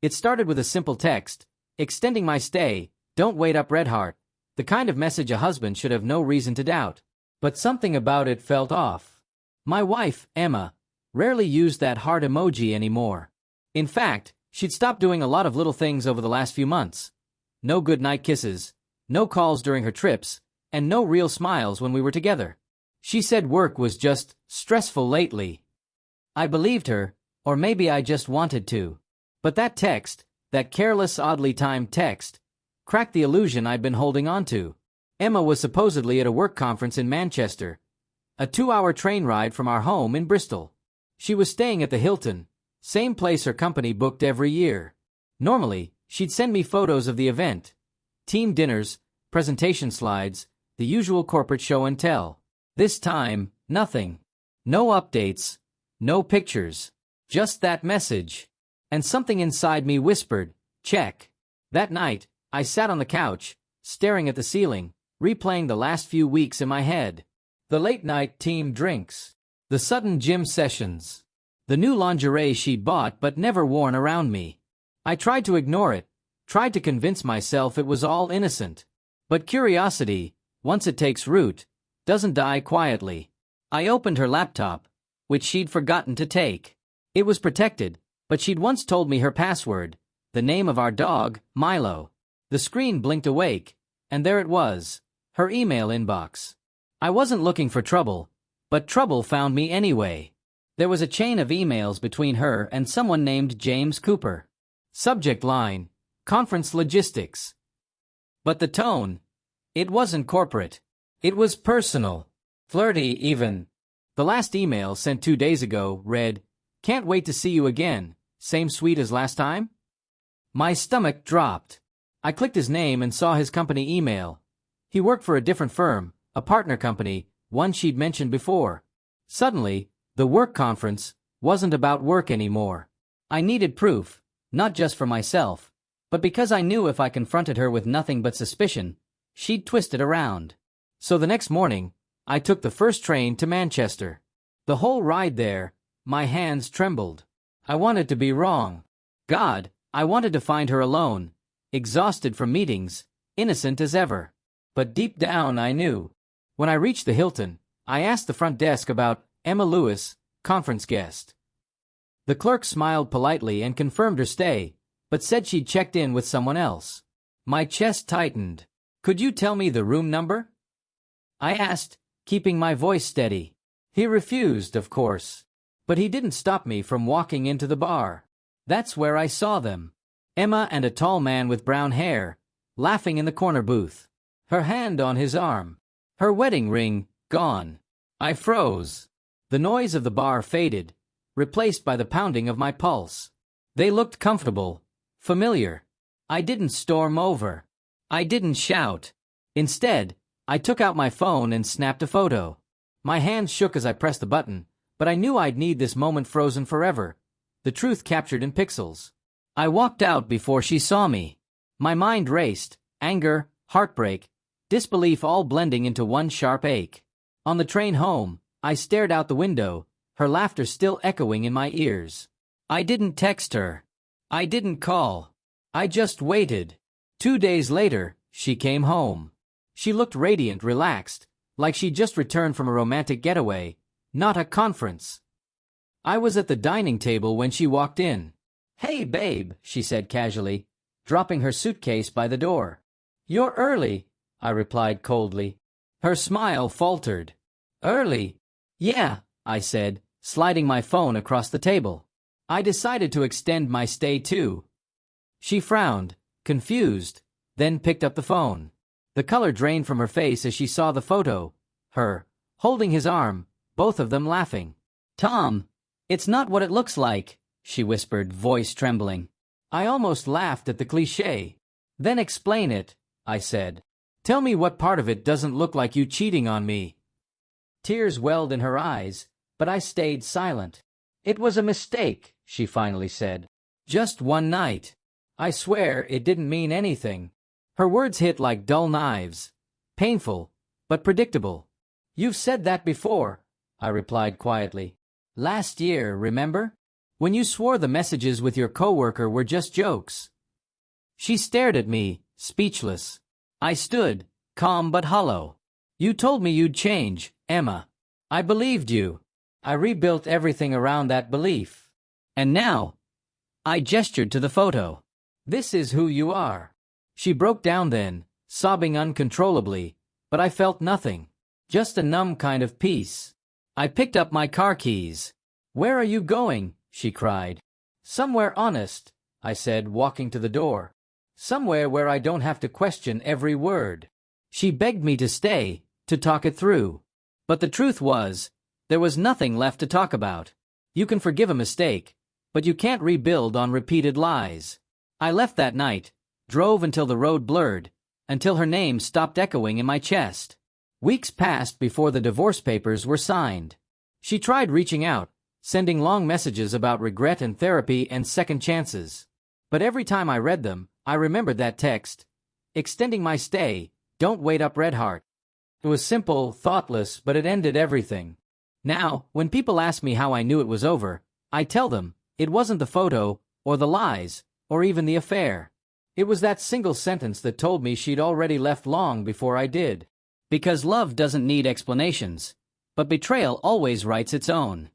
It started with a simple text, extending my stay, don't wait up Redheart, the kind of message a husband should have no reason to doubt. But something about it felt off. My wife, Emma, rarely used that heart emoji anymore. In fact, she'd stopped doing a lot of little things over the last few months. No goodnight kisses, no calls during her trips, and no real smiles when we were together. She said work was just stressful lately. I believed her, or maybe I just wanted to. But that text, that careless, oddly timed text, cracked the illusion I'd been holding on to. Emma was supposedly at a work conference in Manchester, a 2-hour train ride from our home in Bristol. She was staying at the Hilton, same place her company booked every year. Normally, she'd send me photos of the event, team dinners, presentation slides, the usual corporate show and tell. This time, nothing. No updates, no pictures, just that message. And something inside me whispered, check. That night, I sat on the couch, staring at the ceiling, replaying the last few weeks in my head. The late-night team drinks, the sudden gym sessions, the new lingerie she'd bought but never worn around me. I tried to ignore it, tried to convince myself it was all innocent. But curiosity, once it takes root, doesn't die quietly. I opened her laptop, which she'd forgotten to take. It was protected, but she'd once told me her password, the name of our dog, Milo. The screen blinked awake, and there it was, her email inbox. I wasn't looking for trouble, but trouble found me anyway. There was a chain of emails between her and someone named James Cooper. Subject line, conference logistics. But the tone, it wasn't corporate. It was personal, flirty even. The last email sent 2 days ago read, "Can't wait to see you again, same sweet as last time?" My stomach dropped. I clicked his name and saw his company email. He worked for a different firm, a partner company, one she'd mentioned before. Suddenly, the work conference wasn't about work anymore. I needed proof, not just for myself, but because I knew if I confronted her with nothing but suspicion, she'd twist it around. So the next morning, I took the first train to Manchester. The whole ride there, my hands trembled. I wanted to be wrong. God, I wanted to find her alone, exhausted from meetings, innocent as ever. But deep down I knew. When I reached the Hilton, I asked the front desk about Emma Lewis, conference guest. The clerk smiled politely and confirmed her stay, but said she'd checked in with someone else. My chest tightened. "Could you tell me the room number?" I asked, keeping my voice steady. He refused, of course. But he didn't stop me from walking into the bar. That's where I saw them. Emma and a tall man with brown hair, laughing in the corner booth. Her hand on his arm. Her wedding ring, gone. I froze. The noise of the bar faded, replaced by the pounding of my pulse. They looked comfortable, familiar. I didn't storm over. I didn't shout. Instead, I took out my phone and snapped a photo. My hands shook as I pressed the button, but I knew I'd need this moment frozen forever, the truth captured in pixels. I walked out before she saw me. My mind raced, anger, heartbreak, disbelief all blending into one sharp ache. On the train home, I stared out the window, her laughter still echoing in my ears. I didn't text her. I didn't call. I just waited. 2 days later, she came home. She looked radiant, relaxed, like she'd just returned from a romantic getaway, not a conference. I was at the dining table when she walked in. "Hey, babe," she said casually, dropping her suitcase by the door. "You're early," I replied coldly. Her smile faltered. "Early?" "Yeah," I said, sliding my phone across the table. I decided to extend my stay too. She frowned, confused, then picked up the phone. The color drained from her face as she saw the photo, her, holding his arm, both of them laughing. "Tom, it's not what it looks like," she whispered, voice trembling. I almost laughed at the cliché. "Then explain it," I said. "Tell me what part of it doesn't look like you cheating on me." Tears welled in her eyes, but I stayed silent. "It was a mistake," she finally said. "Just one night. I swear it didn't mean anything." Her words hit like dull knives. Painful, but predictable. "You've said that before," I replied quietly. "Last year, remember?" when you swore the messages with your coworker were just jokes? She stared at me, speechless. I stood, calm but hollow. You told me you'd change, Emma. I believed you. I rebuilt everything around that belief. And now, I gestured to the photo. This is who you are. She broke down then, sobbing uncontrollably, but I felt nothing. Just a numb kind of peace. I picked up my car keys. Where are you going? She cried. Somewhere honest, I said, walking to the door. Somewhere where I don't have to question every word. She begged me to stay, to talk it through. But the truth was, there was nothing left to talk about. You can forgive a mistake, but you can't rebuild on repeated lies. I left that night, drove until the road blurred, until her name stopped echoing in my chest. Weeks passed before the divorce papers were signed. She tried reaching out, sending long messages about regret and therapy and second chances. But every time I read them, I remembered that text. Extending my stay, don't wait up red heart. It was simple, thoughtless, but it ended everything. Now, when people ask me how I knew it was over, I tell them, it wasn't the photo, or the lies, or even the affair. It was that single sentence that told me she'd already left long before I did. Because love doesn't need explanations, but betrayal always writes its own.